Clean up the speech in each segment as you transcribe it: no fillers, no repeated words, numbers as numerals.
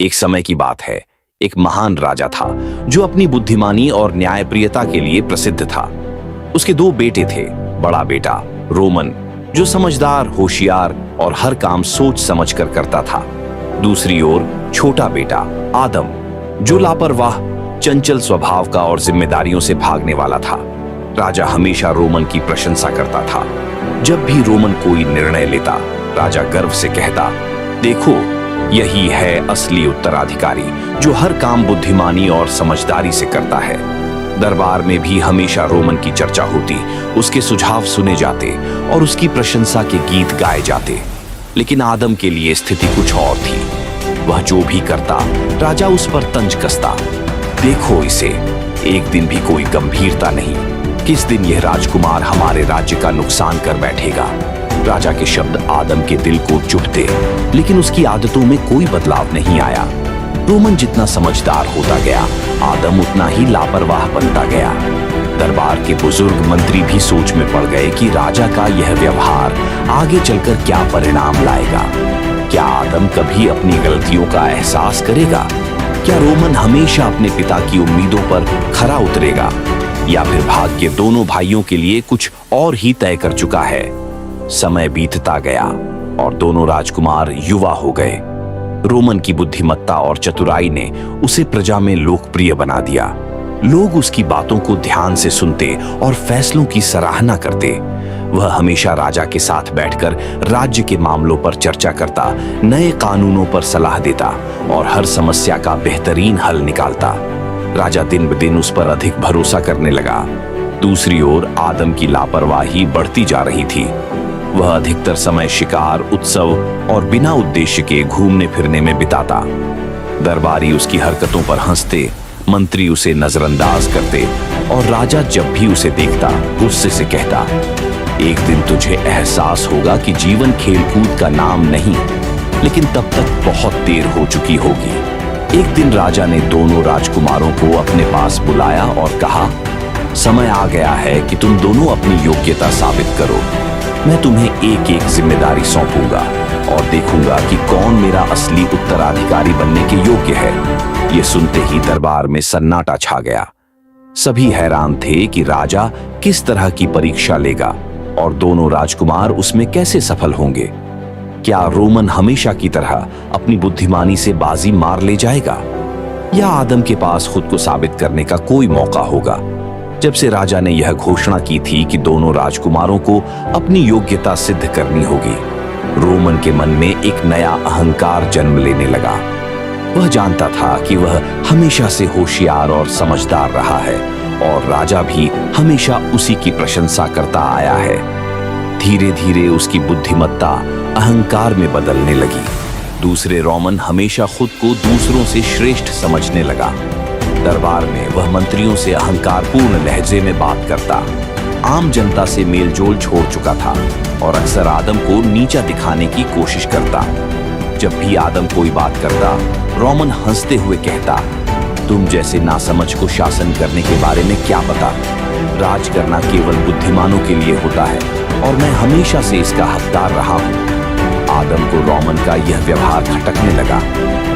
एक समय की बात है। एक महान राजा था जो अपनी बुद्धिमानी और न्यायप्रियता के लिए प्रसिद्ध था। उसके दो बेटे थे। बड़ा बेटा रोमन, जो समझदार, होशियार और हर काम सोच समझकर करता था। दूसरी ओर छोटा बेटा आदम, जो लापरवाह, चंचल स्वभाव का और जिम्मेदारियों से भागने वाला था। राजा हमेशा रोमन की प्रशंसा करता था। जब भी रोमन कोई निर्णय लेता, राजा गर्व से कहता, देखो, यही है असली उत्तराधिकारी जो हर काम बुद्धिमानी और समझदारी से करता है। दरबार में भी हमेशा रोमन की चर्चा होती, उसके सुझाव सुने जाते और उसकी प्रशंसा के गीत गाए जाते। लेकिन आदम के लिए स्थिति कुछ और थी। वह जो भी करता, राजा उस पर तंज कसता। देखो इसे, एक दिन भी कोई गंभीरता नहीं। किस दिन यह राजकुमार हमारे राज्य का नुकसान कर बैठेगा। राजा के शब्द आदम के दिल को चुभते, लेकिन उसकी आदतों में कोई बदलाव नहीं आया। रोमन जितना समझदार होता गया, आदम उतना ही लापरवाह बनता गया। दरबार के बुजुर्ग मंत्री भी सोच में पड़ गए कि राजा का यह व्यवहार आगे चलकर क्या परिणाम लाएगा। क्या आदम कभी अपनी गलतियों का एहसास करेगा? क्या रोमन हमेशा अपने पिता की उम्मीदों पर खरा उतरेगा, या फिर भाग्य दोनों भाइयों के लिए कुछ और ही तय कर चुका है? समय बीतता गया और दोनों राजकुमार युवा हो गए। रोमन की बुद्धिमत्ता और चतुराई ने उसे प्रजा में लोकप्रिय बना दिया। लोग उसकी बातों को ध्यान से सुनते और फैसलों की सराहना करते। वह हमेशा राजा के साथ बैठकर राज्य के मामलों पर चर्चा करता, नए कानूनों पर सलाह देता और हर समस्या का बेहतरीन हल निकालता। राजा दिन ब दिन उस पर अधिक भरोसा करने लगा। दूसरी ओर आदम की लापरवाही बढ़ती जा रही थी। वह अधिकतर समय शिकार, उत्सव और बिना उद्देश्य के घूमने फिरने में बिताता। दरबारी उसकी हरकतों पर हंसते, मंत्री उसे नजरअंदाज करते और राजा जब भी उसे देखता, गुस्से से कहता, एक दिन तुझे एहसास होगा कि जीवन खेलकूद का नाम नहीं, लेकिन तब तक बहुत देर हो चुकी होगी। एक दिन राजा ने दोनों राजकुमारों को अपने पास बुलाया और कहा, समय आ गया है कि तुम दोनों अपनी योग्यता साबित करो। मैं तुम्हें एक एक जिम्मेदारी सौंपूंगा और देखूंगा कि कौन मेरा असली उत्तराधिकारी बनने के योग्य है। ये सुनते ही दरबार में सन्नाटा छा गया। सभी हैरान थे कि राजा किस तरह की परीक्षा लेगा और दोनों राजकुमार उसमें कैसे सफल होंगे। क्या रोमन हमेशा की तरह अपनी बुद्धिमानी से बाजी मार ले जाएगा, या आदम के पास खुद को साबित करने का कोई मौका होगा? जब से राजा ने यह घोषणा की थी कि दोनों राजकुमारों को अपनी योग्यता सिद्ध करनी होगी, रोमन के मन में एक नया अहंकार जन्म लेने लगा। वह जानता था कि वह हमेशा से होशियार और समझदार रहा है और राजा भी हमेशा उसी की प्रशंसा करता आया है। धीरे धीरे उसकी बुद्धिमत्ता अहंकार में बदलने लगी। दूसरे रोमन हमेशा खुद को दूसरों से श्रेष्ठ समझने लगा। दरबार में वह मंत्रियों से अहंकारपूर्ण लहजे में बात करता, आम जनता से मेलजोल छोड़ चुका था और अक्सर आदम को नीचा दिखाने की कोशिश करता। जब भी आदम कोई बात करता, रोमन हंसते हुए कहता, तुम जैसे नासमझ को शासन करने के बारे में क्या पता? राज करना केवल बुद्धिमानों के लिए होता है और मैं हमेशा से इसका हकदार रहा हूं। आदम को रोमन का यह व्यवहार खटकने लगा,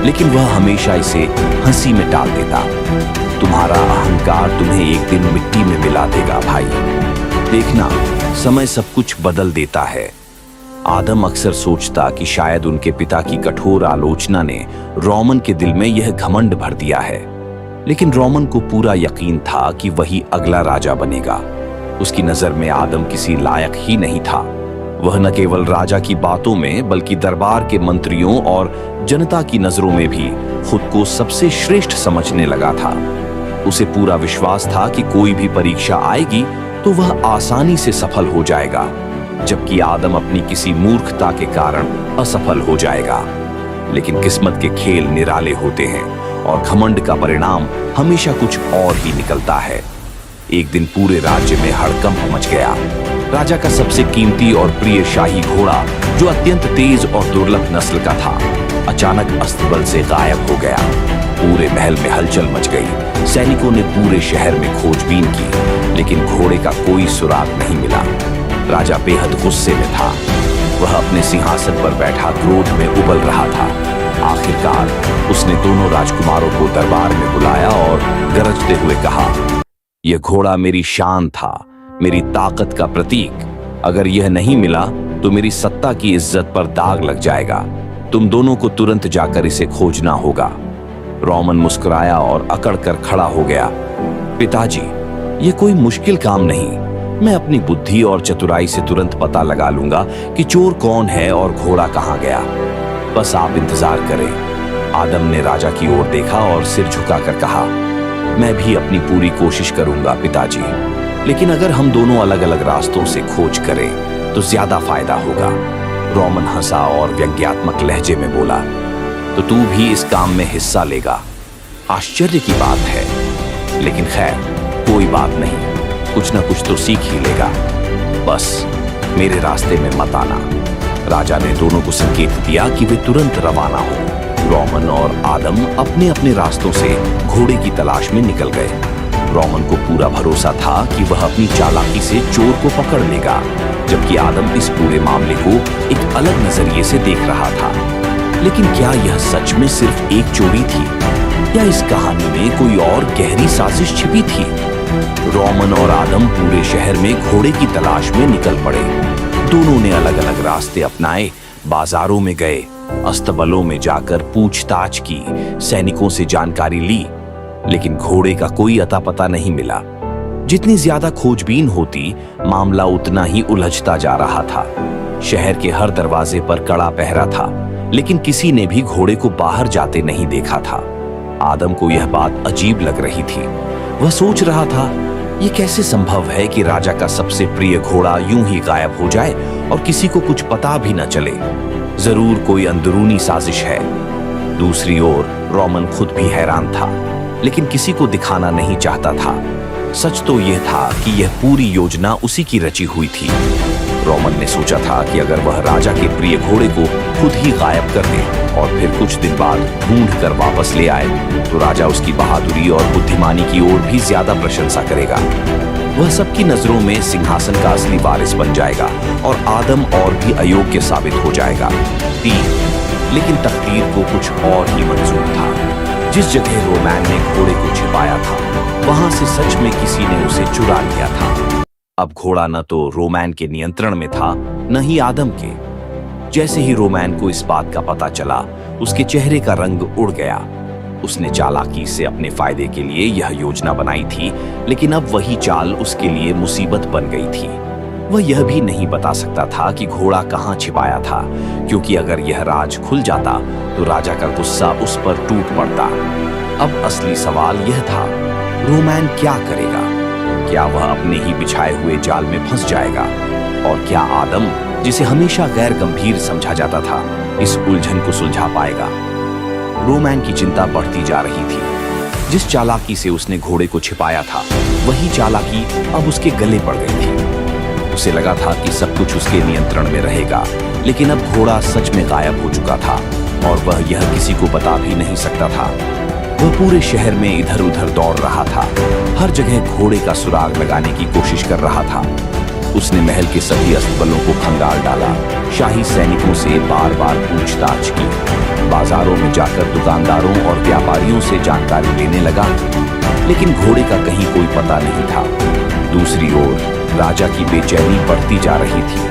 लेकिन वह हमेशा इसे हंसी में टाल देता। तुम्हारा अहंकार तुम्हें एक दिन मिट्टी में मिला देगा भाई। देखना, समय सब कुछ बदल देता है। आदम अक्सर सोचता कि शायद उनके पिता की कठोर आलोचना ने रोमन के दिल में यह घमंड भर दिया है, लेकिन रोमन को पूरा यकीन था कि वही अगला राजा बनेगा। उसकी नजर में आदम किसी लायक ही नहीं था। वह न केवल राजा की बातों में, बल्कि दरबार के मंत्रियों और जनता की नजरों में भी खुद को सबसे श्रेष्ठ समझने लगा था। उसे पूरा विश्वास था कि कोई भी परीक्षा आएगी तो वह आसानी से सफल हो जाएगा, जबकि आदम अपनी किसी मूर्खता के कारण असफल हो जाएगा। लेकिन किस्मत के खेल निराले होते हैं और घमंड का परिणाम हमेशा कुछ और ही निकलता है। एक दिन पूरे राज्य में हड़कंप मच गया। राजा का सबसे कीमती और प्रिय शाही घोड़ा, जो अत्यंत तेज और दुर्लभ नस्ल का था, अचानक अस्तबल से गायब हो गया। पूरे महल में हलचल मच गई। सैनिकों ने पूरे शहर में खोजबीन की, लेकिन घोड़े का कोई सुराग नहीं मिला। राजा बेहद गुस्से में था। वह अपने सिंहासन पर बैठा क्रोध में उबल रहा था। आखिरकार उसने दोनों राजकुमारों को दरबार में बुलाया और गरजते हुए कहा, यह घोड़ा मेरी शान था, मेरी ताकत का प्रतीक। अगर यह नहीं मिला तो मेरी सत्ता की इज्जत पर दाग लग जाएगा। तुम दोनों को तुरंत जाकर इसे खोजना होगा। रोमन मुस्कुराया और अकड़ कर खड़ा हो गया। पिताजी, यह कोई मुश्किल काम नहीं। मैं अपनी बुद्धि और चतुराई से तुरंत पता लगा लूंगा कि चोर कौन है और घोड़ा कहां गया। बस आप इंतजार करें। आदम ने राजा की ओर देखा और सिर झुकाकर कहा, मैं भी अपनी पूरी कोशिश करूंगा पिताजी, लेकिन अगर हम दोनों अलग अलग रास्तों से खोज करें तो ज्यादा फायदा होगा। रोमन हंसा और व्यंग्यात्मक लहजे में बोला, तो तू भी इस काम में हिस्सा लेगा? आश्चर्य की बात है, लेकिन खैर कोई बात नहीं, कुछ ना कुछ तो सीख ही लेगा। बस मेरे रास्ते में मत आना। राजा ने दोनों को संकेत दिया कि वे तुरंत रवाना हो। रोमन और आदम अपने अपने रास्तों से घोड़े की तलाश में निकल गए। रोमन को पूरा भरोसा था कि वह अपनी चालाकी से चोर को पकड़ लेगा, जबकि आदम इस पूरे मामले को एक अलग नजरिए से देख रहा था। लेकिन क्या यह सच में सिर्फ एक चोरी थी, या इस कहानी में कोई और गहरी साजिश छिपी थी? रोमन और आदम पूरे शहर में घोड़े की तलाश में निकल पड़े। दोनों ने अलग अलग रास्ते अपनाए, बाजारों में गए, अस्तबलों में जाकर पूछताछ की, सैनिकों से जानकारी ली, लेकिन घोड़े का कोई अता पता नहीं मिला। जितनी ज्यादा खोजबीन होती, मामला उतना ही उलझता जा रहा था। शहर के हर दरवाजे पर कड़ा पहरा था, लेकिन किसी ने भी घोड़े को बाहर जाते नहीं देखा था। आदम को यह बात अजीब लग रही थी। वह सोच रहा था, यह कैसे संभव है कि राजा का सबसे प्रिय घोड़ा यूं ही गायब हो जाए और किसी को कुछ पता भी न चले। जरूर कोई अंदरूनी साजिश है। दूसरी ओर रोमन खुद भी हैरान था, लेकिन किसी को दिखाना नहीं चाहता था। सच तो यह था कि यह पूरी योजना उसी की रची हुई थी। रोमन ने सोचा था कि अगर वह राजा के प्रिय घोड़े को खुद ही गायब कर दे और फिर कुछ दिन बाद ढूंढ कर वापस ले आए, तो राजा उसकी बहादुरी और बुद्धिमानी की ओर भी ज्यादा प्रशंसा करेगा। वह सबकी नजरों में सिंहासन का असली वारिस बन जाएगा और आदम और भी अयोग्य साबित हो जाएगा। लेकिन तकदीर को कुछ और ही मंजूर था। जिस जगह रोमैन ने घोड़े को छिपाया था, वहां से सच में किसी ने उसे चुरा लिया था। अब घोड़ा न तो रोमैन के नियंत्रण में था, न ही आदम के। जैसे ही रोमैन को इस बात का पता चला, उसके चेहरे का रंग उड़ गया। उसने चालाकी से अपने फायदे के लिए यह योजना बनाई थी, लेकिन अब वही चाल उसके लिए मुसीबत बन गई थी। वह यह भी नहीं बता सकता था कि घोड़ा कहाँ छिपाया था, क्योंकि अगर यह राज खुल जाता तो राजा का गुस्सा उस पर टूट पड़ता। अब असली सवाल यह था, रोमैन क्या करेगा? क्या वह अपने ही बिछाए हुए जाल में फंस जाएगा? और क्या आदम, जिसे हमेशा गैर गंभीर समझा जाता था, इस उलझन को सुलझा पाएगा? रोमैन की चिंता बढ़ती जा रही थी। जिस चालाकी से उसने घोड़े को छिपाया था, वही चालाकी अब उसके गले पड़ गई थी। उसे लगा था कि सब कुछ उसके नियंत्रण में रहेगा, लेकिन अब घोड़ा सच में गायब हो चुका था और वह यह किसी को बता भी नहीं सकता था। वह पूरे शहर में इधर उधर दौड़ रहा था, हर जगह घोड़े का सुराग लगाने की कोशिश कर रहा था। उसने महल के सभी अस्तबलों को खंगाल डाला, शाही सैनिकों से बार बार पूछताछ की, बाजारों में जाकर दुकानदारों और व्यापारियों से जानकारी लेने लगा, लेकिन घोड़े का कहीं कोई पता नहीं था। दूसरी ओर राजा की बेचैनी बढ़ती जा रही थी।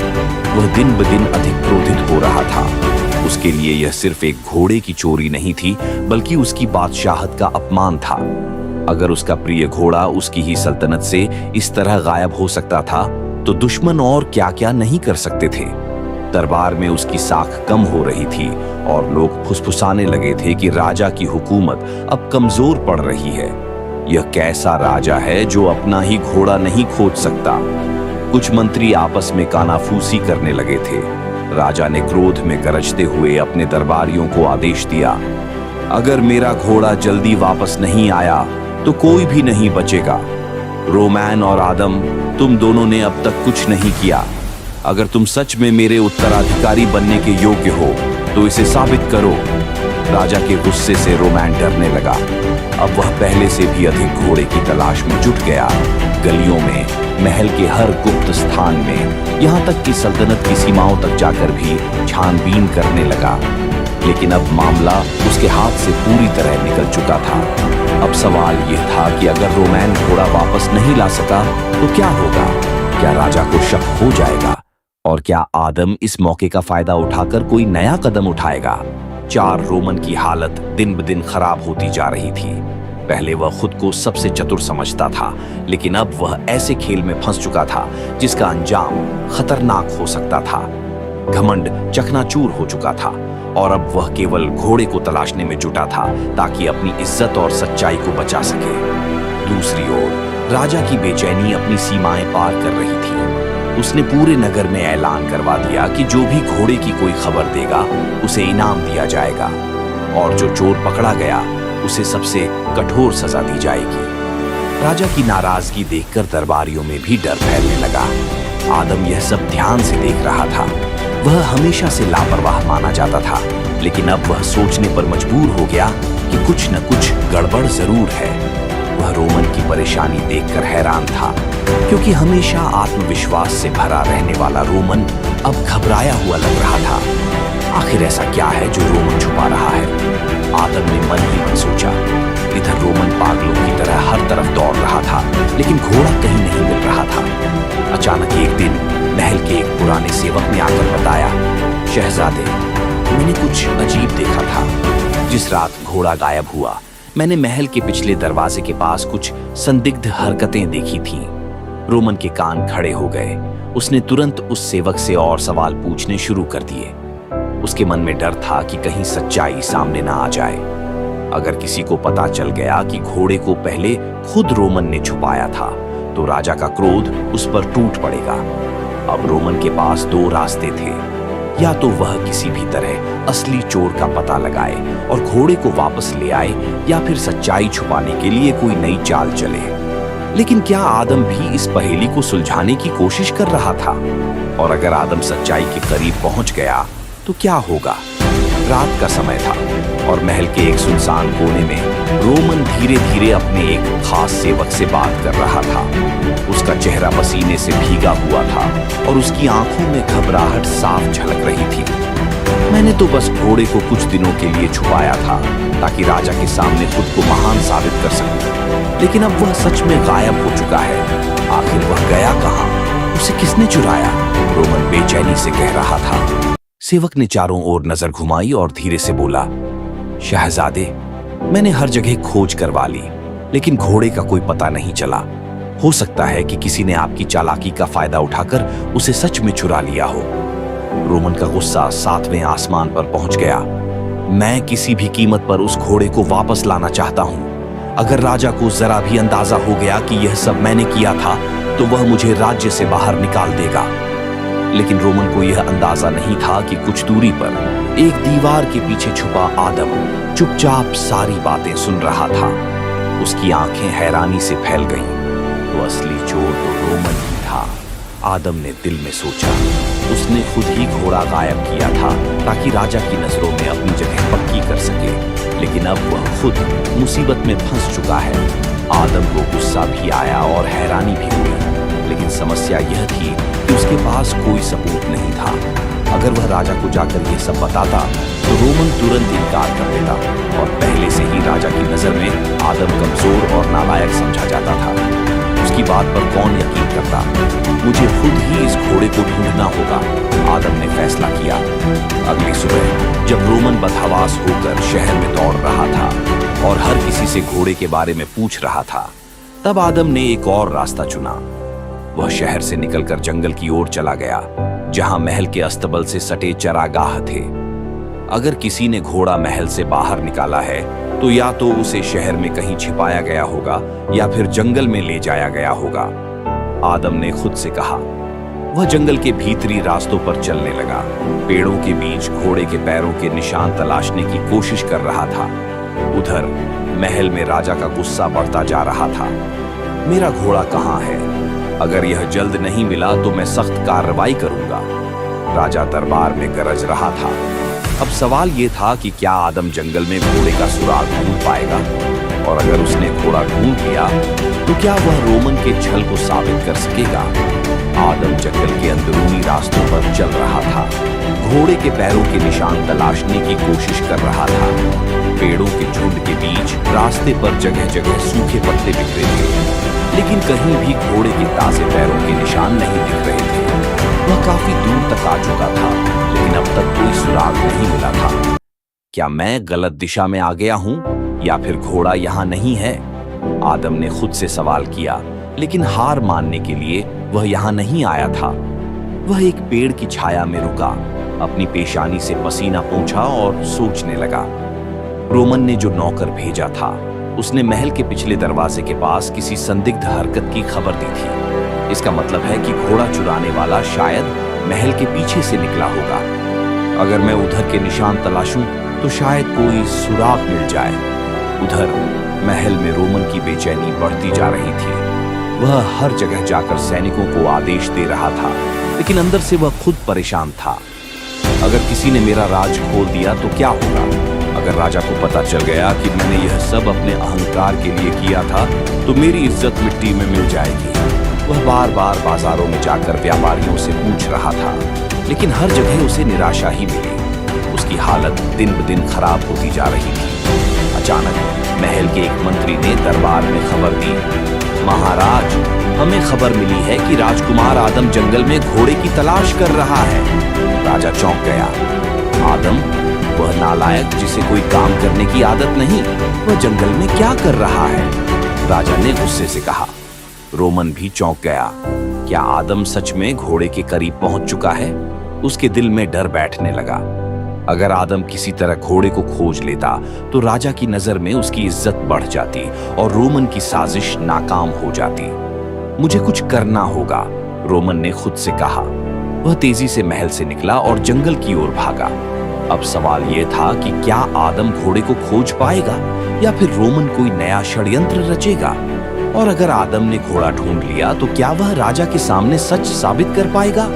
वह दिन ब दिन अधिक क्रोधित हो रहा था। उसके लिए यह सिर्फ एक घोड़े की चोरी नहीं थी, बल्कि उसकी बादशाहत का अपमान था। अगर उसका प्रिय घोड़ा उसकी ही सल्तनत से इस तरह गायब हो सकता था, तो दुश्मन और क्या क्या नहीं कर सकते थे। दरबार में उसकी साख कम हो रही थी और लोग फुसफुसाने लगे थे कि राजा की हुकूमत अब कमजोर पड़ रही है। यह कैसा राजा है जो अपना ही घोड़ा नहीं खोज सकता? कुछ मंत्री आपस में कानाफूसी करने लगे थे। राजा ने क्रोध में गरजते हुए अपने दरबारियों को आदेश दिया, अगर मेरा घोड़ा जल्दी वापस नहीं आया तो कोई भी नहीं बचेगा। रोमैन और आदम, तुम दोनों ने अब तक कुछ नहीं किया। अगर तुम सच में मेरे उत्तराधिकारी बनने के योग्य हो तो इसे साबित करो। राजा के गुस्से से रोमैन डरने लगा। अब वह पहले से भी अधिक घोड़े की तलाश में जुट गया। गलियों में, महल के हर गुप्त स्थान में, यहाँ तक कि सल्तनत की सीमाओं तक जाकर भी छानबीन करने लगा। लेकिन अब मामला उसके हाथ से पूरी तरह निकल चुका था। अब सवाल यह था कि अगर रोमैन घोड़ा वापस नहीं ला सका तो क्या होगा? क्या राजा को शक हो जाएगा? और क्या आदम इस मौके का फायदा उठाकर कोई नया कदम उठाएगा? 4 रोमन की हालत दिन ब दिन खराब होती जा रही थी। पहले वह खुद को सबसे चतुर समझता था, लेकिन अब वह ऐसे खेल में फंस चुका था जिसका अंजाम खतरनाक हो सकता था। घमंड चकनाचूर हो चुका था और अब वह केवल घोड़े को तलाशने में जुटा था ताकि अपनी इज्जत और सच्चाई को बचा सके। दूसरी ओर राजा की बेचैनी अपनी सीमाएं पार कर रही थी। उसने पूरे नगर में ऐलान करवा दिया कि जो भी घोड़े की कोई खबर देगा उसे इनाम दिया जाएगा और जो चोर पकड़ा गया उसे सबसे कठोर सजा दी जाएगी। राजा की नाराजगी देखकर दरबारियों में भी डर फैलने लगा। आदम यह सब ध्यान से देख रहा था। वह हमेशा से लापरवाह माना जाता था, लेकिन अब वह सोचने पर मजबूर हो गया कि कुछ न कुछ गड़बड़ जरूर है। वह रोमन की परेशानी देखकर हैरान था, क्योंकि हमेशा आत्मविश्वास से भरा रहने वाला रोमन अब घबराया हुआ लग रहा था। आखिर ऐसा क्या है जो रोमन छुपा रहा है? आदम ने मन ही मन सोचा। इधर रोमन पागलों की तरह हर तरफ दौड़ रहा था, लेकिन घोड़ा कहीं नहीं मिल रहा था। अचानक एक दिन महल के एक पुराने सेवक ने आकर बताया, शहजादे, मैंने कुछ अजीब देखा था। जिस रात घोड़ा गायब हुआ, मैंने महल के पिछले दरवाजे के पास कुछ संदिग्ध हरकतें देखी थीं। रोमन के कान खड़े हो गए। उसने तुरंत उस सेवक से और सवाल पूछने शुरू कर दिए। उसके मन में डर था कि कहीं सच्चाई सामने ना आ जाए। अगर किसी को पता चल गया कि घोड़े को पहले खुद रोमन ने छुपाया था, तो राजा का क्रोध उस पर टूट पड़ेगा। अब रोमन के पास 2 रास्ते थे। या तो वह किसी भी तरह असली चोर का पता लगाए और घोड़े को वापस ले आए, या फिर सच्चाई छुपाने के लिए कोई नई चाल चले। लेकिन क्या आदम भी इस पहेली को सुलझाने की कोशिश कर रहा था? और अगर आदम सच्चाई के करीब पहुंच गया तो क्या होगा? रात का समय था और महल के एक सुनसान कोने में रोमन धीरे धीरे अपने एक खास सेवक से बात कर रहा था। उसका चेहरा पसीने से भीगा हुआ था और उसकी आंखों में घबराहट साफ झलक रही थी। मैंने तो बस घोड़े को कुछ दिनों के लिए छुपाया था ताकि राजा के सामने खुद को महान साबित कर सकूं, लेकिन अब वह सच में गायब हो चुका है। आखिर वह गया कहां? उसे किसने चुराया? रोमन बेचैनी से कह रहा था। सेवक ने चारों ओर नजर घुमाई और धीरे से बोला, शहजादे, मैंने हर जगह खोज करवा ली, लेकिन घोड़े का कोई पता नहीं चला। हो सकता है कि किसी ने आपकी चालाकी का फायदा उठाकर उसे सच में चुरा लिया हो। रोमन का गुस्सा 7वें आसमान पर पहुंच गया। मैं किसी भी कीमत पर उस घोड़े को वापस लाना चाहता हूं। अगर राजा को जरा भी अंदाजा हो गया कि यह सब मैंने किया था, तो वह मुझे राज्य से बाहर निकाल देगा। लेकिन रोमन को यह अंदाजा नहीं था कि कुछ दूरी पर एक दीवार के पीछे छुपा आदम चुपचाप सारी बातें सुन रहा था। उसकी आंखें हैरानी से फैल गईं। तो असली चोर तो रोमन ही था। आदम ने दिल में सोचा, उसने खुद ही घोड़ा गायब किया था ताकि राजा की नजरों में अपनी जगह पक्की कर सके, लेकिन अब वह खुद मुसीबत में फंस चुका है। आदम को गुस्सा भी आया और हैरानी भी हुई, लेकिन समस्या यह थी कि उसके पास कोई सबूत नहीं था। अगर वह राजा को जाकर यह सब बताता तो रोमन तुरंत इनकार कर देता और पहले से ही राजा की नजर में आदम कमजोर और नालायक समझा जाता था। उसकी बात पर कौन यकीन करता? मुझे खुद ही इस घोड़े को ढूंढना होगा, आदम ने फैसला किया। अगली सुबह जब रोमन बदहवास होकर शहर में दौड़ रहा था और हर किसी से घोड़े के बारे में पूछ रहा था, तब आदम ने एक और रास्ता चुना। वह शहर से निकलकर जंगल की ओर चला गया, जहां महल के अस्तबल से सटे चरागाह थे। अगर किसी ने घोड़ा महल से बाहर निकाला है तो या तो उसे शहर में कहीं छिपाया गया होगा या फिर जंगल में ले जाया गया होगा, आदम ने खुद से कहा। वह जंगल के भीतरी रास्तों पर चलने लगा, पेड़ों के बीच घोड़े के पैरों के निशान तलाशने की कोशिश कर रहा था। उधर महल में राजा का गुस्सा बढ़ता जा रहा था। मेरा घोड़ा कहाँ है? अगर यह जल्द नहीं मिला तो मैं सख्त कार्रवाई करूंगा, राजा दरबार में गरज रहा था। अब सवाल यह था कि क्या आदम जंगल में घोड़े का सुराग ढूंढ पाएगा, और अगर उसने घोड़ा ढूंढ लिया तो क्या वह रोमन के छल को साबित कर सकेगा? आदम जंगल के अंदरूनी रास्तों पर चल रहा था। घोड़े के पैरों के निशान तलाशने की कोशिश कर रहा था। पेड़ों के झुंड के बीच रास्ते पर जगह जगह सूखे पत्ते बिखरे थे, लेकिन कहीं भी घोड़े के ताजे पैरों के निशान नहीं दिख रहे थे। वह काफी दूर तक आ चुका था, लेकिन अब तक कोई सुराग नहीं मिला था। क्या मैं गलत दिशा में आ गया हूं, या फिर घोड़ा यहां नहीं है? आदम ने खुद से सवाल किया, लेकिन हार मानने के लिए वह यहां नहीं आया था। वह एक पेड़ की छाया में रुका, अपनी पेशानी से पसीना पोंछा और सोचने लगा। रोमन ने जो नौकर भेजा था, उसने महल के पिछले दरवाजे के पास किसी संदिग्ध हरकत की खबर दी थी। इसका मतलब है कि घोड़ा चुराने वाला शायद महल के पीछे से निकला होगा। अगर मैं उधर के निशान तलाशूं तो शायद कोई सुराग मिल जाए। उधर महल में रोमन की बेचैनी बढ़ती जा रही थी। वह हर जगह जाकर सैनिकों को आदेश दे रहा था, लेकिन अंदर से वह खुद परेशान था। अगर किसी ने मेरा राज खोल दिया तो क्या होगा? अगर राजा को पता चल गया कि मैंने यह सब अपने अहंकार के लिए किया था, तो मेरी इज्जत मिट्टी में मिल जाएगी। वह बार बार बाजारों में जाकर व्यापारियों से पूछ रहा था, लेकिन हर जगह उसे निराशा ही मिली। उसकी हालत दिन ब दिन खराब होती जा रही थी। अचानक महल के एक मंत्री ने दरबार में खबर दी, महाराज, हमें खबर मिली है कि राजकुमार आदम जंगल में घोड़े की तलाश कर रहा है। राजा चौंक गया। आदम, वह नालायक जिसे कोई काम करने की आदत नहीं, वह जंगल में क्या कर रहा है? राजा ने गुस्से से कहा। रोमन भी चौंक गया। क्या आदम सच में घोड़े के करीब पहुंच चुका है? उसके दिल में डर बैठने लगा। अगर आदम किसी तरह घोड़े को खोज लेता तो राजा की नजर में उसकी इज्जत बढ़ जाती और रोमन की साजिश नाकाम हो जाती। मुझे कुछ करना होगा, रोमन ने खुद से कहा। वह तेजी से महल से निकला और जंगल की ओर भागा। अब सवाल यह था कि क्या आदम घोड़े को खोज पाएगा या फिर रोमन कोई नया षड्यंत्र रचेगा? और अगर आदम ने घोड़ा ढूंढ लिया तो क्या वह राजा के सामने सच साबित कर पाएगा?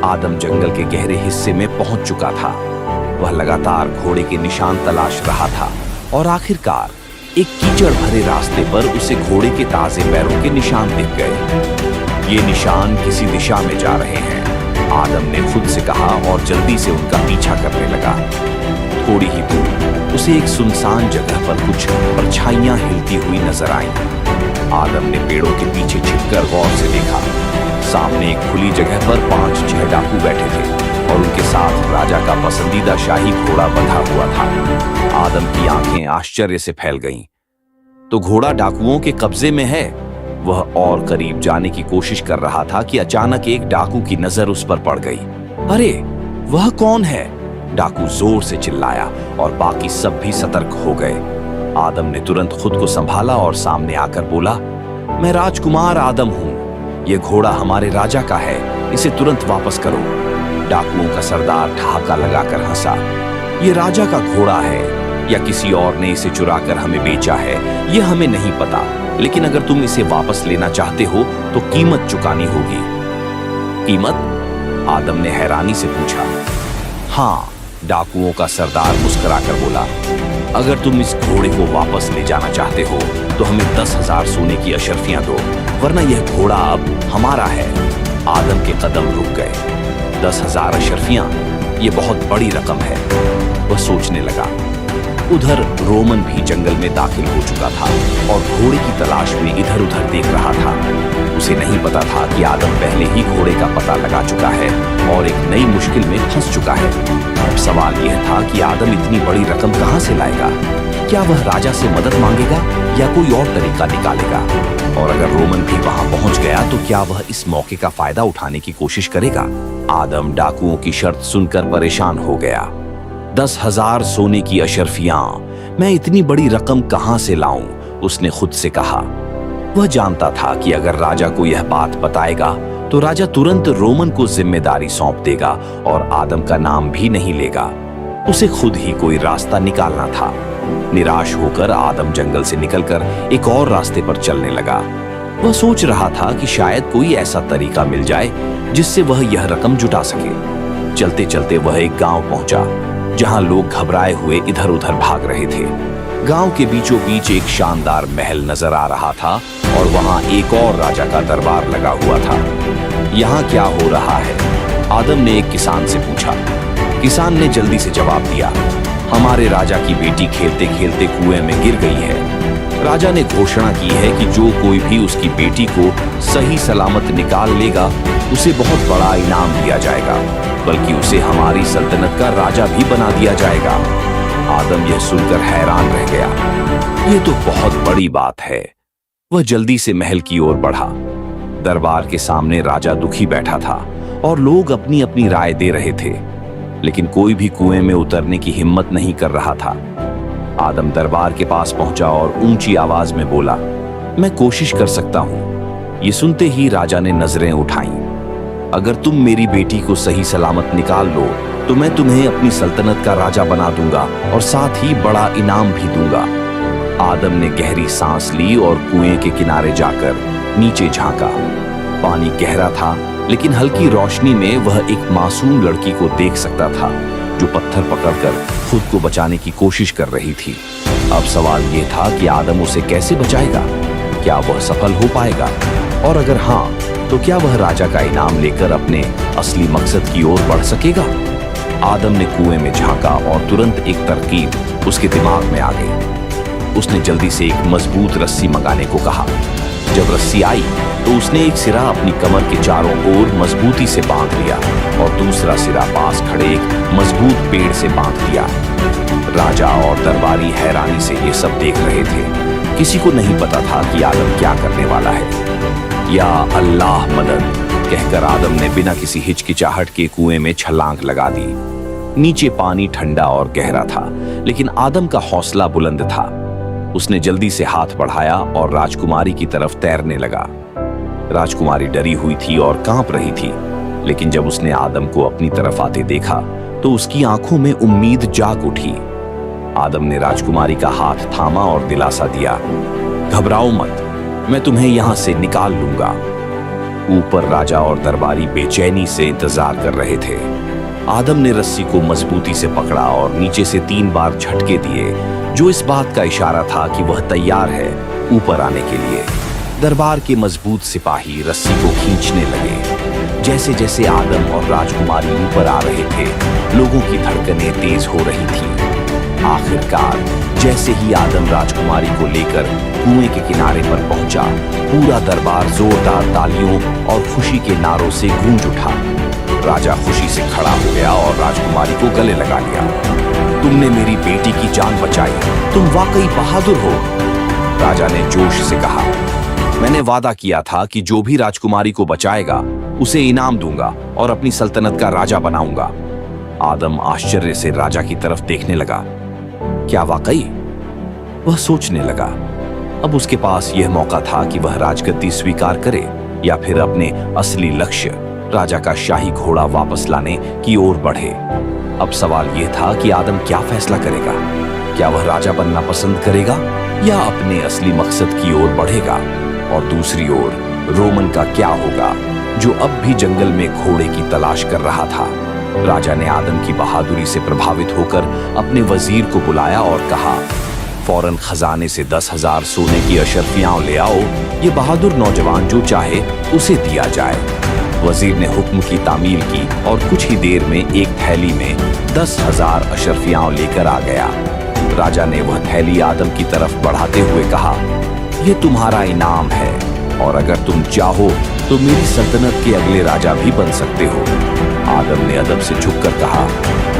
आदम जंगल के गहरे हिस्से में पहुंच चुका था। वह लगातार घोड़े के निशान तलाश रहा था और आखिरकार एक कीचड़ भरे रास्ते पर उसे घोड़े के ताजे पैरों के निशान दिख गए। ये निशान किसी दिशा में जा रहे हैं, आदम ने खुद से कहा और जल्दी से उनका पीछा करने लगा। थोड़ी ही दूर उसे एक सुनसान जगह पर कुछ परछाइयां हिलती हुई नजर आईं। आदम ने पेड़ों के पीछे छिपकर गौर से देखा। सामने एक खुली जगह पर 5-6 डाकू बैठे थे और उनके साथ राजा का पसंदीदा शाही घोड़ा बंधा हुआ था। आदम की आंखें आश्चर्य से फैल गईं। तो घोड़ा डाकुओं के कब्जे में है। वह और करीब जाने की कोशिश कर रहा था कि अचानक एक डाकू की नजर उस पर पड़ गई। अरे, वह कौन है? डाकू जोर से चिल्लाया और बाकी सब भी सतर्क हो गए। आदम ने तुरंत खुद को संभाला और सामने आकर बोला, मैं राजकुमार आदम हूं। यह घोड़ा हमारे राजा का है, इसे तुरंत वापस करो। डाकुओं का सरदार ठहाका लगाकर हंसा। यह राजा का घोड़ा है या किसी और ने इसे चुराकर हमें बेचा है, यह हमें नहीं पता, लेकिन अगर तुम इसे वापस लेना चाहते हो तो कीमत चुकानी होगी। कीमत? आदम ने हैरानी से पूछा। हाँ, डाकुओं का सरदार मुस्कुराकर बोला, अगर तुम इस घोड़े को वापस ले जाना चाहते हो तो हमें 10,000 सोने की अशर्फियां दो, वरना यह घोड़ा अब हमारा है। आदम के कदम रुक गए। 10,000 अशर्फियां, ये बहुत बड़ी रकम है, वह सोचने लगा। उधर रोमन भी जंगल में दाखिल हो चुका था और घोड़े की तलाश में इधर उधर देख रहा था। उसे नहीं पता था कि आदम पहले ही घोड़े का पता लगा चुका है और एक नई मुश्किल में फंस चुका है। अब सवाल यह था कि आदम इतनी बड़ी रकम कहां से लाएगा? क्या वह राजा से मदद मांगेगा या कोई और तरीका निकालेगा? और अगर रोमन भी वहां पहुंच गया तो क्या वह इस मौके का फायदा उठाने की कोशिश करेगा? आदम डाकुओं की शर्त सुनकर परेशान हो गया। 10,000 सोने की अशर्फियां, मैं इतनी बड़ी रकम कहां से लाऊं? उसने खुद से कहा। वह जानता था कि अगर राजा को यह बात बताएगा तो राजा तुरंत रोमन को जिम्मेदारी सौंप देगा और आदम का नाम भी नहीं लेगा। उसे खुद ही कोई रास्ता निकालना था। निराश होकर आदम जंगल से निकलकर एक और रास्ते पर चलने लगा। वह सोच रहा था कि शायद कोई ऐसा तरीका मिल जाए जिससे वह यह रकम जुटा सके। चलते चलते वह एक गांव पहुंचा जहां लोग घबराए हुए इधर उधर भाग रहे थे। गांव के बीचों बीच एक शानदार महल नजर आ रहा था और वहां एक और राजा का दरबार लगा हुआ था। यहाँ क्या हो रहा है? आदम ने एक किसान से पूछा। किसान ने जल्दी से जवाब दिया, हमारे राजा की बेटी खेलते खेलते कुएं में गिर गई है। राजा ने घोषणा की है कि जो कोई भी उसकी बेटी को सही सलामत निकाल लेगा उसे बहुत बड़ा इनाम दिया जाएगा, बल्कि उसे हमारी सल्तनत का राजा भी बना दिया जाएगा। आदम यह सुनकर हैरान रह गया। यह तो बहुत बड़ी बात है। वह जल्दी से महल की ओर बढ़ा। दरबार के सामने राजा दुखी बैठा था और लोग अपनी अपनी राय दे रहे थे, लेकिन कोई भी कुएं में उतरने की हिम्मत नहीं कर रहा था। आदम दरबार के पास पहुंचा और ऊंची आवाज में बोला, मैं कोशिश कर सकता हूं। ये सुनते ही राजा ने नजरें उठाईं। अगर तुम मेरी बेटी को सही सलामत निकाल लो तो मैं तुम्हें अपनी सल्तनत का राजा बना दूंगा और साथ ही बड़ा इनाम भी दूंगा। आदम ने गहरी सांस ली और कुएं के किनारे जाकर नीचे झांका। पानी गहरा था, लेकिन हल्की रोशनी में वह एक मासूम लड़की को देख सकता था जो पत्थर पकड़कर खुद को बचाने की कोशिश कर रही थी। अब सवाल यह था कि आदम उसे कैसे बचाएगा? क्या वह सफल हो पाएगा? और अगर हाँ, तो क्या वह राजा का इनाम लेकर अपने असली मकसद की ओर बढ़ सकेगा? आदम ने कुएं में झांका और तुरंत एक तरकीब उसके दिमाग में आ गई। उसने जल्दी से एक मजबूत रस्सी मंगाने को कहा। जब रस्सी आई तो उसने एक सिरा अपनी कमर के चारों ओर मजबूती से बांध लिया और दूसरा सिरा पास खड़े एक मजबूत पेड़ से बांध लिया। राजा और दरबारी हैरानी से ये सब देख रहे थे। किसी को नहीं पता था कि आदम क्या करने वाला है। या अल्लाह मदद कहकर आदम ने बिना किसी हिचकिचाहट के कुएं में छलांग लगा दी। नीचे पानी ठंडा और गहरा था, लेकिन आदम का हौसला बुलंद था। उसने जल्दी से हाथ बढ़ाया और राजकुमारी की तरफ तैरने लगा। राजकुमारी डरी हुई थी और कांप रही थी, लेकिन जब उसने आदम को अपनी तरफ आते देखा तो उसकी आंखों में उम्मीद जाग उठी। आदम ने राजकुमारी का हाथ थामा और दिलासा दिया, घबराओ मत, मैं तुम्हें यहां से निकाल लूंगा। ऊपर राजा और दरबारी बेचैनी से इंतजार कर रहे थे। आदम ने रस्सी को मजबूती से पकड़ा और नीचे से 3 बार झटके दिए, जो इस बात का इशारा था कि वह तैयार है ऊपर आने के लिए। दरबार के मजबूत सिपाही रस्सी को खींचने लगे। जैसे जैसे आदम और राजकुमारी ऊपर आ रहे थे, लोगों की धड़कनें तेज हो रही थीं। आखिरकार जैसे ही आदम राजकुमारी को लेकर कुएं के किनारे पर पहुंचा, पूरा दरबार जोरदार तालियों और खुशी के नारों से गूंज उठा। राजा खुशी से खड़ा हो गया और राजकुमारी को गले लगा लिया। तुमने मेरी बेटी की जान बचाई, तुम वाकई बहादुर हो, राजा ने जोश से कहा। मैंने वादा किया था कि जो भी राजकुमारी को बचाएगा उसे इनाम दूंगा और अपनी सल्तनत का राजा बनाऊंगा। आदम आश्चर्य से राजा की तरफ देखने लगा। क्या वाकई? वह सोचने लगा। अब उसके पास यह मौका था कि वह राजगद्दी स्वीकार करे या फिर अपने असली लक्ष्य राजा का शाही घोड़ा वापस लाने की ओर बढ़े। अब सवाल यह था कि आदम क्या फैसला करेगा। क्या वह राजा बनना पसंद करेगा या अपने असली मकसद की ओर बढ़ेगा? और दूसरी ओर रोमन का क्या होगा, जो अब भी जंगल में घोड़े की तलाश कर रहा था। राजा ने आदम की बहादुरी से प्रभावित होकर अपने वजीर को बुलाया और कहा, फौरन खजाने से 10,000 सोने की अशर्फियां ले आओ। ये बहादुर नौजवान जो चाहे उसे दिया जाए। वजीर ने हुक्म की तामील की और कुछ ही देर में एक थैली में 10,000 अशर्फियां लेकर आ गया। राजा ने वह थैली आदम की तरफ बढ़ाते हुए कहा, यह तुम्हारा इनाम है और अगर तुम चाहो तो मेरी सल्तनत के अगले राजा भी बन सकते हो। आदम ने अदब से झुककर कहा,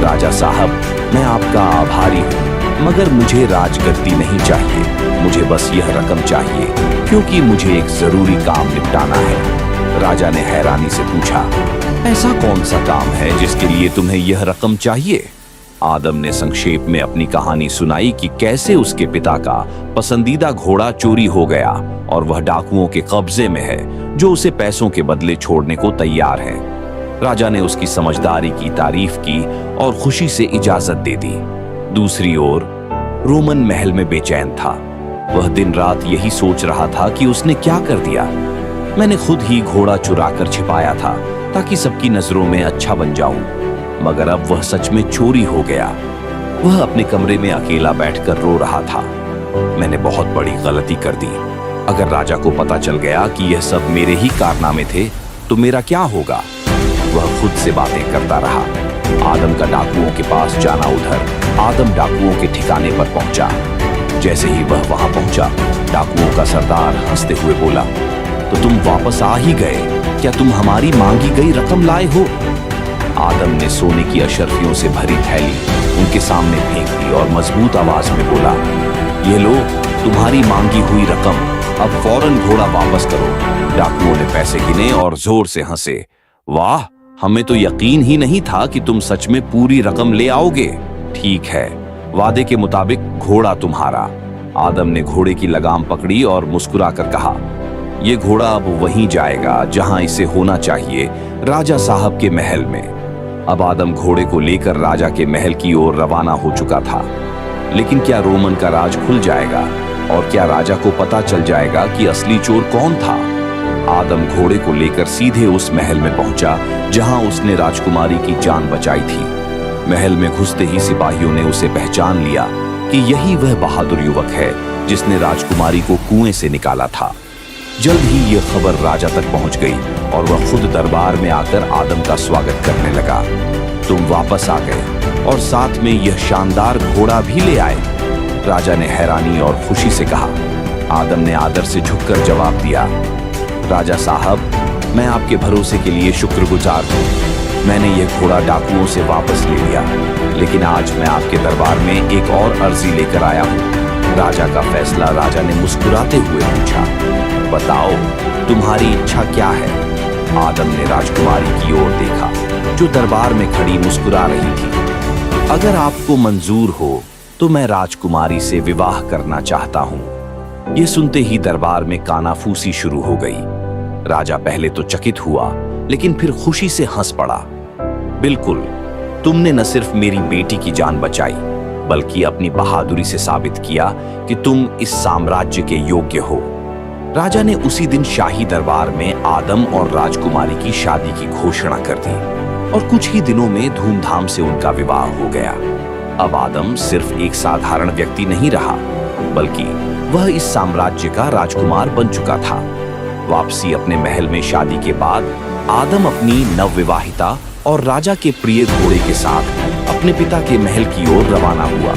राजा साहब, मैं आपका आभारी हूँ, मगर मुझे राजगद्दी नहीं चाहिए। मुझे बस यह रकम चाहिए, क्योंकि मुझे एक जरूरी काम निपटाना है। राजा ने हैरानी से पूछा, ऐसा कौन सा काम है जिसके लिए तुम्हें यह रकम चाहिए? आदम ने संक्षेप में अपनी कहानी सुनाई कि कैसे उसके पिता का पसंदीदा घोड़ा चोरी हो गया और वह डाकुओं के कब्जे में है, जो उसे पैसों के बदले छोड़ने को तैयार है। राजा ने उसकी समझदारी की तारीफ की और खुशी से इजाजत दे दी। दूसरी ओर रोमन महल में बेचैन था। वह दिन रात यही सोच रहा था कि उसने क्या कर दिया। मैंने खुद ही घोड़ा चुराकर छिपाया था ताकि सबकी नजरों में अच्छा बन जाऊं, मगर अब वह सच में चोरी हो गया। वह अपने कमरे में अकेला बैठकर रो रहा था। मैंने बहुत बड़ी गलती कर दी। अगर राजा को पता चल गया कि यह सब मेरे ही कारनामे थे तो मेरा क्या होगा? वह खुद से बातें करता रहा। आदम का डाकुओं के पास जाना उधर। आदम डाकुओं के ठिकाने पर पहुंचा। जैसे ही वह वहां पहुंचा, डाकुओं का सरदार हंसते हुए बोला, तो तुम वापस आ ही गए? क्या तुम हमारी मांगी गई रकम लाए हो? आदम ने सोने की अशर्फियों से भरी थैली उनके सामने फेंक दी और मजबूत आवाज में बोला, ये लो तुम्हारी मांगी हुई रकम, अब फौरन घोड़ा वापस करो। डाकुओं ने पैसे गिने और जोर से हंसे। वाह, हमें तो यकीन ही नहीं था कि तुम सच में पूरी रकम ले आओगे। ठीक है, वादे के मुताबिक घोड़ा तुम्हारा। आदम ने घोड़े की लगाम पकड़ी और मुस्कुराकर कहा, ये घोड़ा अब वहीं जाएगा जहां इसे होना चाहिए, राजा साहब के महल में। अब आदम घोड़े को लेकर राजा के महल की ओर रवाना हो चुका था। लेकिन क्या रोमन का राज खुल जाएगा और क्या राजा को पता चल जाएगा कि असली चोर कौन था? आदम घोड़े को लेकर सीधे उस महल में पहुंचा जहां उसने राजकुमारी की जान बचाई थी। महल में घुसते ही सिपाहियों ने उसे पहचान लिया कि यही वह बहादुर युवक है जिसने राजकुमारी को कुएं से निकाला था। जल्द ही यह खबर राजा तक पहुंच गई और वह खुद दरबार में आकर आदम का स्वागत करने लगा। तुम वापस आ गए और साथ में यह शानदार घोड़ा भी ले आए। राजा ने हैरानी और खुशी से कहा। आदम ने आदर से झुककर जवाब दिया, राजा साहब, मैं आपके भरोसे के लिए शुक्रगुजार हूँ। मैंने यह घोड़ा डाकुओं से वापस ले लिया, लेकिन आज मैं आपके दरबार में एक और अर्जी लेकर आया हूँ। राजा का फैसला। राजा ने मुस्कुराते हुए पूछा, बताओ तुम्हारी इच्छा क्या है? आदम ने राजकुमारी की ओर देखा जो दरबार में खड़ी मुस्कुरा रही थी। अगर आपको मंजूर हो तो मैं राजकुमारी से विवाह करना चाहता हूं। यह सुनते ही दरबार में कानाफूसी शुरू हो गई। राजा पहले तो चकित हुआ, लेकिन फिर खुशी से हंस पड़ा। बिल्कुल, तुमने न सिर्फ मेरी बेटी की जान बचाई, बल्कि अपनी बहादुरी से साबित किया कि तुम इस साम्राज्य के योग्य हो। राजा ने उसी दिन शाही दरबार में आदम और राजकुमारी की शादी की घोषणा कर दी और कुछ ही दिनों में धूमधाम से उनका विवाह हो गया। अब आदम सिर्फ एक साधारण व्यक्ति नहीं रहा, बल्कि वह इस साम्राज्य का राजकुमार बन चुका था। वापसी अपने महल में शादी के बाद आदम अपनी नवविवाहिता और राजा के प्रिय घोड़े के साथ अपने पिता के महल की ओर रवाना हुआ।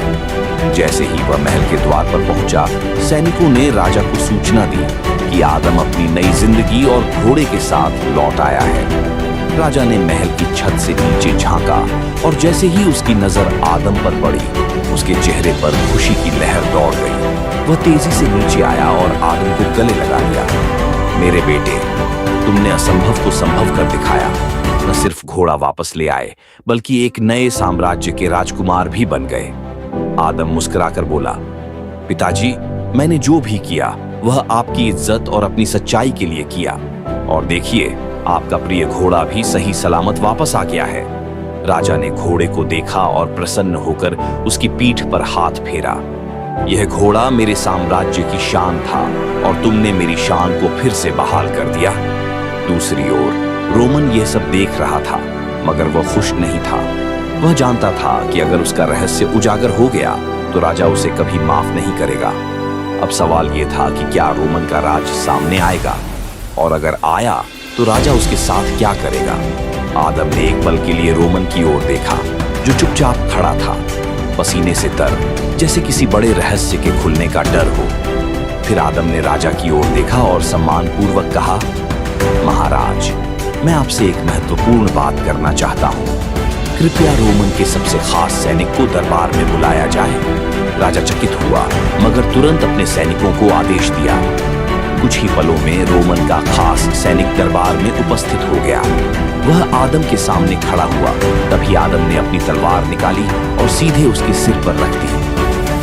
जैसे ही वह महल के द्वार पर पहुंचा, सैनिकों ने राजा को सूचना दी कि आदम अपनी नई जिंदगी और घोड़े के साथ लौट आया है। राजा ने महल की छत से नीचे झांका और जैसे ही उसकी नजर आदम पर पड़ी, उसके चेहरे पर खुशी की लहर दौड़ गई। वह तेजी से नीचे आया और आदम को गले लगा लिया। मेरे बेटे, तुमने असंभव को संभव कर दिखाया। न सिर्फ घोड़ा वापस ले आए, बल्कि एक नए साम्राज्य के राजकुमार भी बन गए। आदम मुस्कुराकर बोला, पिताजी, मैंने जो भी किया वह आपकी इज्जत और अपनी सच्चाई के लिए किया। और देखिए, आपका प्रिय घोड़ा भी सही सलामत वापस आ गया है। राजा ने घोड़े को देखा और प्रसन्न होकर उसकी पीठ पर हाथ फेरा। यह घोड़ा मेरे साम्राज्य की शान था और तुमने मेरी शान को फिर से बहाल कर दिया। दूसरी ओर रोमन यह सब देख रहा था, मगर वह खुश नहीं था। वह जानता था कि अगर उसका रहस्य उजागर हो गया तो राजा उसे कभी माफ नहीं करेगा। अब सवाल यह था कि क्या रोमन का राज सामने आएगा, और अगर आया तो राजा उसके साथ क्या करेगा। आदम ने एक पल के लिए रोमन की ओर देखा, जो चुपचाप खड़ा था, पसीने से तर, जैसे किसी बड़े रहस्य के खुलने का डर हो। फिर आदम ने राजा की ओर देखा और सम्मानपूर्वक कहा, महाराज, मैं आपसे एक महत्वपूर्ण बात करना चाहता हूँ। कृपया रोमन के सबसे खास सैनिक को दरबार में बुलाया जाए। राजा चकित हुआ, मगर तुरंत अपने सैनिकों को आदेश दिया। कुछ ही पलों में रोमन का खास सैनिक दरबार में उपस्थित हो गया। वह आदम के सामने खड़ा हुआ। तभी आदम ने अपनी तलवार निकाली और सीधे उसके सिर पर रख दी।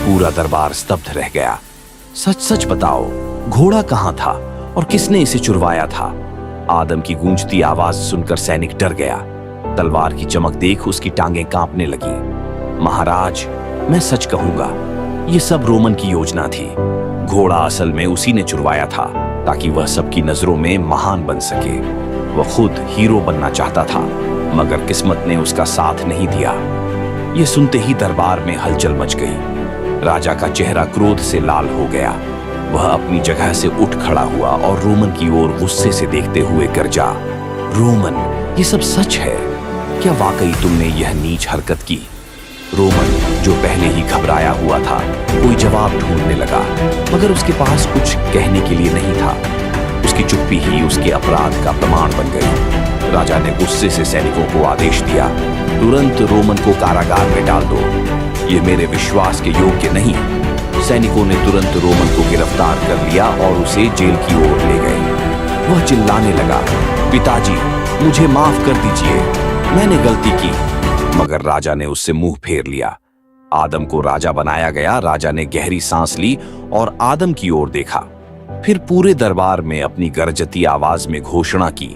पूरा दरबार स्तब्ध रह गया। सच सच बताओ, घोड़ा कहाँ था और किसने इसे चुरवाया था? आदम की गूंजती आवाज सुनकर सैनिक डर गया। तलवार की चमक देख उसकी टांगें कांपने लगी। महाराज, मैं सच कहूंगा, यह सब रोमन की योजना थी। घोड़ा असल में उसी ने चुरवाया था ताकि वह सबकी नजरों में महान बन सके। वह खुद हीरो बनना चाहता था, मगर किस्मत ने उसका साथ नहीं दिया। यह सुनते ही दरबार में हलचल मच गई। राजा का चेहरा क्रोध से लाल हो गया। वह अपनी जगह से उठ खड़ा हुआ और रोमन की ओर गुस्से से देखते हुए गरजा, रोमन, ये सब सच है? क्या वाकई तुमने यह नीच हरकत की? रोमन, जो पहले ही घबराया हुआ था, कोई जवाब ढूंढने लगा, मगर उसके पास कुछ कहने के लिए नहीं था। उसकी चुप्पी ही उसके अपराध का प्रमाण बन गई। राजा ने गुस्से से सैनिकों को आदेश दिया, तुरंत रोमन को कारागार में डाल दो। ये मेरे विश्वास के योग्य नहीं। सैनिकों ने तुरंत रोमन को गिरफ्तार कर लिया और उसे जेल की ओर ले गए। वह चिल्लाने लगा, पिताजी, मुझे माफ कर दीजिए, मैंने गलती की। मगर राजा ने उससे मुंह फेर लिया। आदम को राजा बनाया गया। राजा ने गहरी सांस ली और आदम की ओर देखा। फिर पूरे दरबार में अपनी गरजती आवाज में घोषणा की,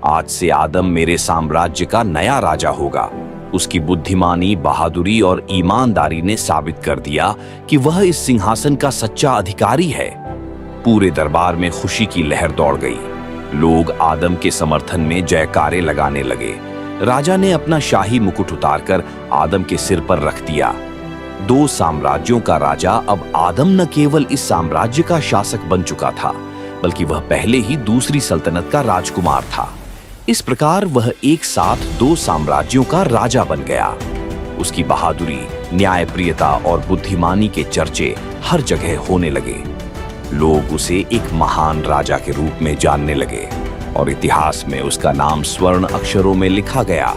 आज से आदम मेरे साम्राज्य का नया राजा होगा। उसकी बुद्धिमानी, बहादुरी और ईमानदारी ने साबित कर दिया कि वह इस सिंहासन का सच्चा अधिकारी है। पूरे दरबार में खुशी की लहर दौड़ गई। लोग आदम के समर्थन में जयकारे लगाने लगे। राजा ने अपना शाही मुकुट उतारकर आदम के सिर पर रख दिया। 2 साम्राज्यों का राजा अब आदम न केवल इस साम्राज्य का शासक बन चुका था, बल्कि वह पहले ही दूसरी सल्तनत का राजकुमार था। इस प्रकार वह एक साथ 2 साम्राज्यों का राजा बन गया। उसकी बहादुरी, न्यायप्रियता और बुद्धिमानी के चर्चे हर जगह होने लगे। लोग उसे एक महान राजा के रूप में जानने लगे और इतिहास में उसका नाम स्वर्ण अक्षरों में लिखा गया।